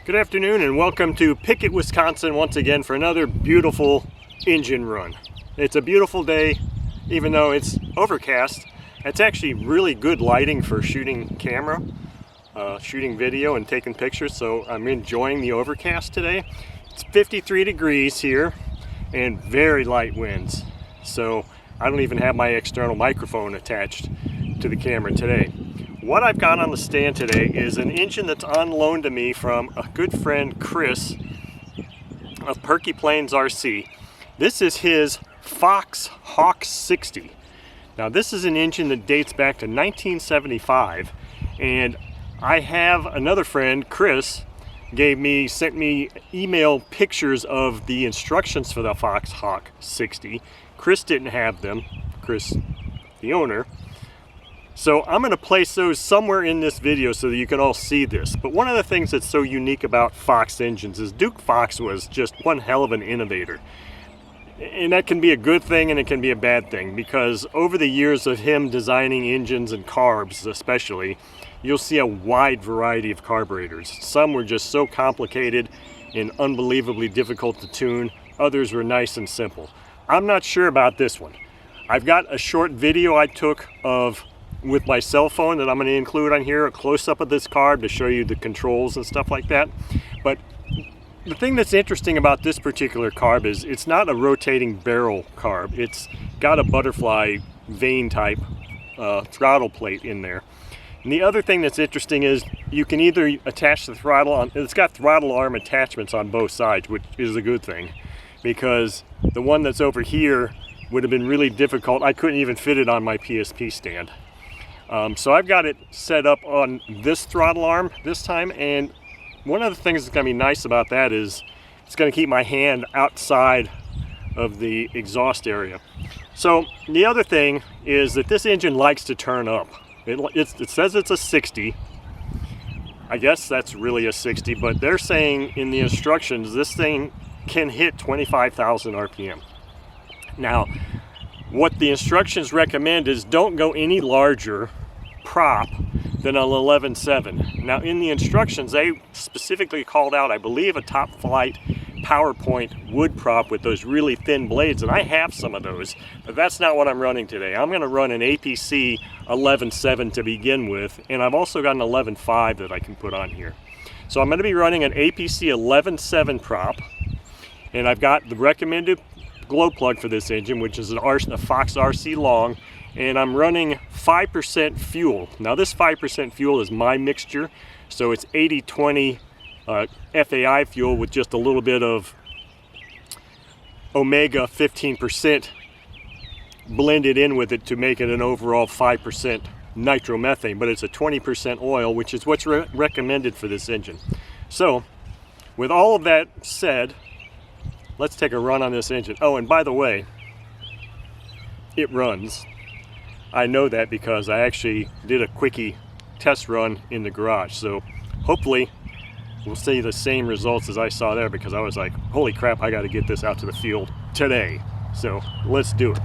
Good afternoon and welcome to Pickett, Wisconsin once again for another beautiful engine run. It's a beautiful day, even though it's overcast. It's actually really good lighting for shooting camera, shooting video and taking pictures, so I'm enjoying the overcast today. It's 53 degrees here and very light winds, so I don't even have my external microphone attached to the camera today. What I've got on the stand today is an engine that's on loan to me from a good friend, Chris, of Perky Plains RC. This is his Fox Hawk 60. Now this is an engine that dates back to 1975, and I have another friend, Chris, sent me email pictures of the instructions for the Fox Hawk 60. Chris didn't have them, Chris, the owner. So I'm going to place those somewhere in this video so that you can all see this. But one of the things that's so unique about Fox engines is Duke Fox was just one hell of an innovator. And that can be a good thing and it can be a bad thing, because over the years of him designing engines and carbs especially, you'll see a wide variety of carburetors. Some were just so complicated and unbelievably difficult to tune. Others were nice and simple. I'm not sure about this one. I've got a short video I took with my cell phone that I'm going to include on here, a close-up of this carb to show you the controls and stuff like that. But the thing that's interesting about this particular carb is it's not a rotating barrel carb. It's got a butterfly vane type throttle plate in there. And the other thing that's interesting is you can either attach the throttle on, it's got throttle arm attachments on both sides, which is a good thing, because the one that's over here would have been really difficult. I couldn't even fit it on my PSP stand. So I've got it set up on this throttle arm this time, and one of the things that's going to be nice about that is it's going to keep my hand outside of the exhaust area. So the other thing is that this engine likes to turn up. It says it's a 60. I guess that's really a 60, but they're saying in the instructions this thing can hit 25,000 RPM. Now, what the instructions recommend is don't go any larger prop than an 11.7. Now in the instructions they specifically called out, I believe, a top flight PowerPoint wood prop with those really thin blades, and I have some of those, but that's not what I'm running today. I'm going to run an APC 11.7 to begin with, and I've also got an 11.5 that I can put on here. So I'm going to be running an APC 11.7 prop, and I've got the recommended glow plug for this engine, which is a Fox RC long, and I'm running 5% fuel. Now this 5% fuel is my mixture, so it's 80-20 FAI fuel with just a little bit of Omega 15% blended in with it to make it an overall 5% nitromethane, but it's a 20% oil, which is what's recommended for this engine. So with all of that said, let's take a run on this engine. Oh, and by the way, it runs. I know that because I actually did a quickie test run in the garage. So hopefully we'll see the same results as I saw there, because I was like, holy crap, I got to get this out to the field today. So let's do it.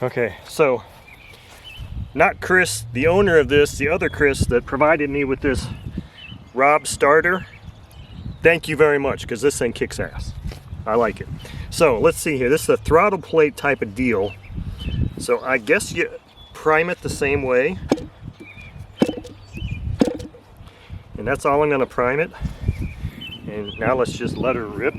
Okay, so not Chris, the owner of this, the other Chris that provided me with this Rob starter. Thank you very much, because this thing kicks ass. I like it. So let's see here. This is a throttle plate type of deal. So I guess you prime it the same way. And that's all I'm going to prime it. And now let's just let her rip.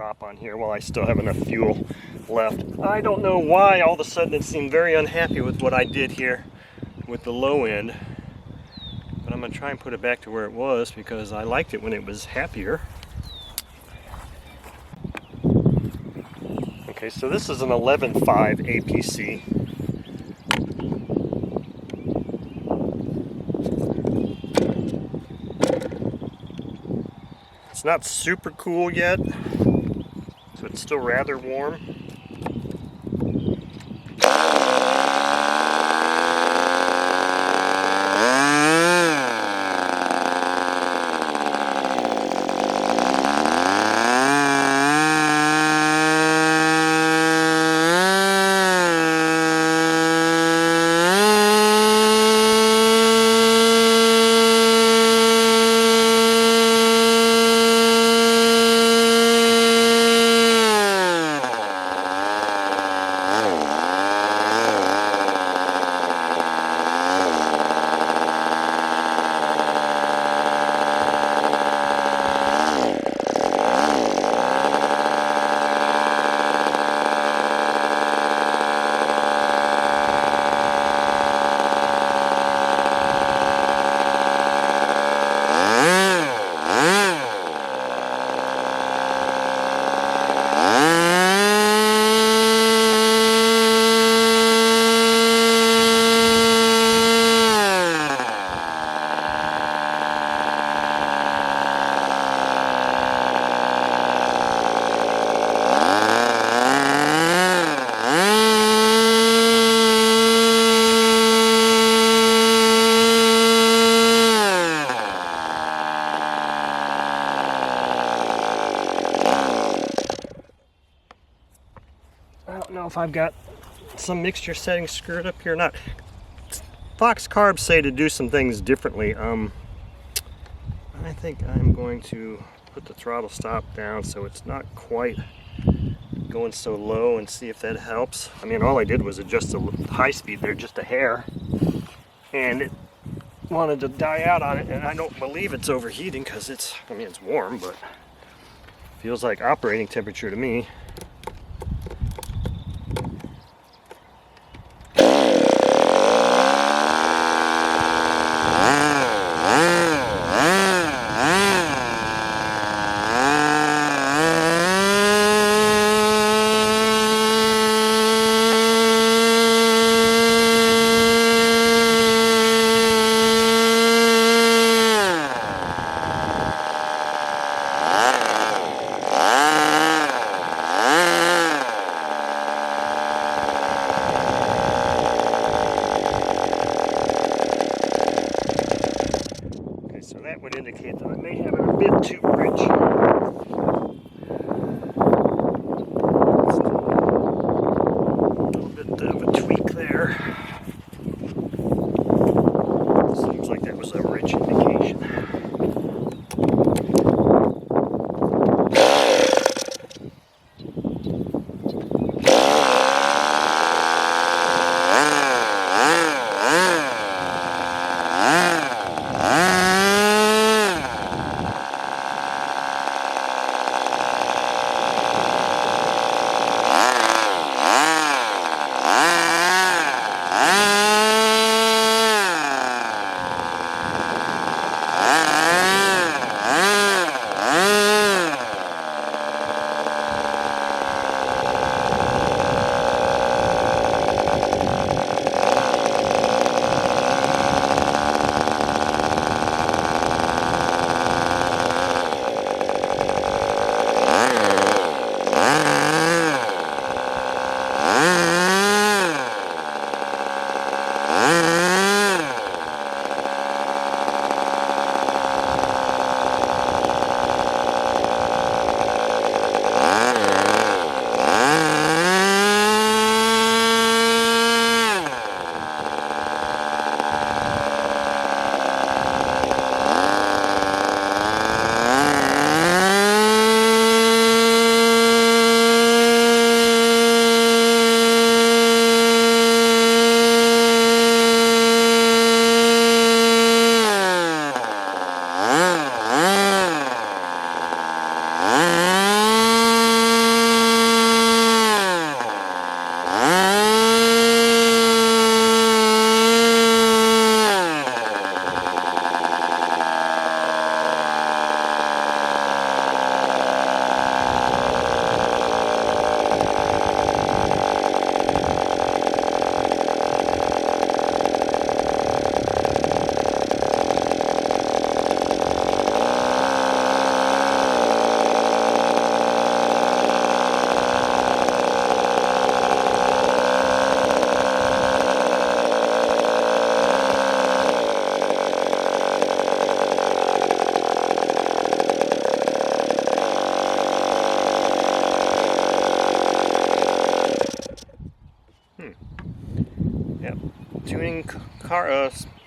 top on here while I still have enough fuel left. I don't know why all of a sudden it seemed very unhappy with what I did here with the low end. But I'm going to try and put it back to where it was because I liked it when it was happier. Okay, so this is an 11.5 APC. It's not super cool yet, so it's still rather warm. I don't know if I've got some mixture settings screwed up here or not. Fox Carbs say to do some things differently. I think I'm going to put the throttle stop down so it's not quite going so low and see if that helps. I mean, all I did was adjust the high speed there just a hair, and it wanted to die out on it, and I don't believe it's overheating because it's warm, but feels like operating temperature to me. That would indicate that I may have it a bit too rich. A little bit of a tweak there. Seems like that was a rich indication.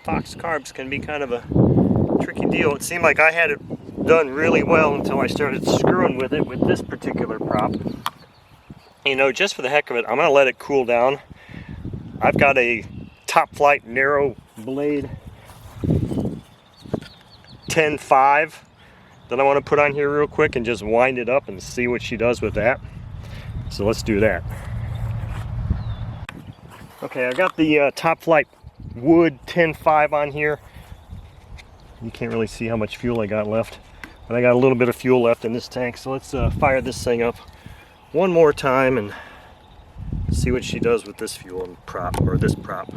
epoxy carbs can be kind of a tricky deal. It seemed like I had it done really well until I started screwing with it with this particular prop. You know, just for the heck of it, I'm going to let it cool down. I've got a Top Flight narrow blade 10.5 that I want to put on here real quick and just wind it up and see what she does with that. So let's do that. Okay, I got the Top Flight wood 10.5 on here. You can't really see how much fuel I got left, but I got a little bit of fuel left in this tank. So let's fire this thing up one more time and see what she does with this fuel and prop, or this prop.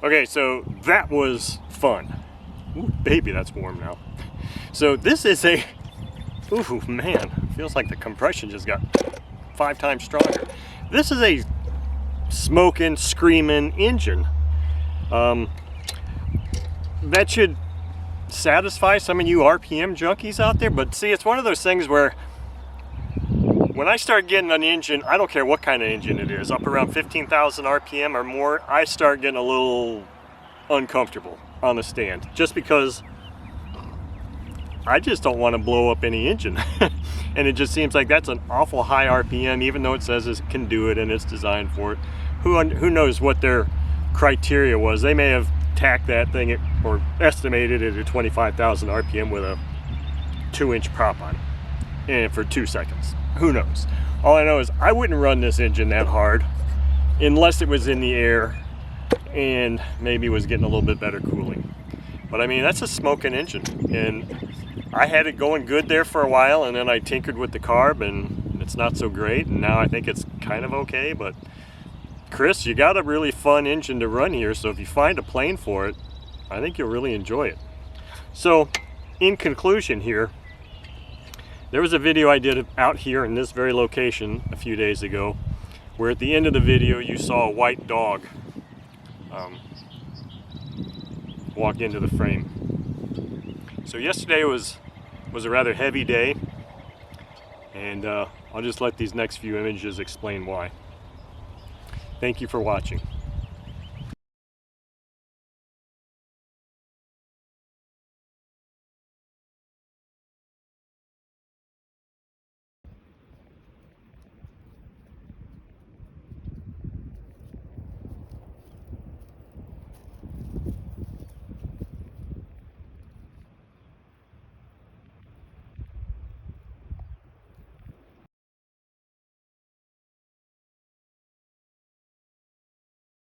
Okay, so that was fun. Ooh, baby, that's warm now. So this is a, ooh man, feels like the compression just got 5 times stronger. This is a smoking, screaming engine. That should satisfy some of you RPM junkies out there, but see, it's one of those things where when I start getting an engine, I don't care what kind of engine it is, up around 15,000 RPM or more, I start getting a little uncomfortable on the stand, just because I just don't want to blow up any engine. And it just seems like that's an awful high RPM, even though it says it can do it and it's designed for it. Who knows what their criteria was? They may have tacked that thing at, or estimated it at 25,000 RPM with a 2-inch prop on it, and for 2 seconds. Who knows? All I know is I wouldn't run this engine that hard unless it was in the air and maybe was getting a little bit better cooling. But I mean, that's a smoking engine, and I had it going good there for a while, and then I tinkered with the carb and it's not so great, and now I think it's kind of okay. But Chris, you got a really fun engine to run here, so if you find a plane for it, I think you'll really enjoy it. So in conclusion here, there was a video I did out here in this very location a few days ago, where at the end of the video you saw a white dog walk into the frame. So yesterday was a rather heavy day, and I'll just let these next few images explain why. Thank you for watching.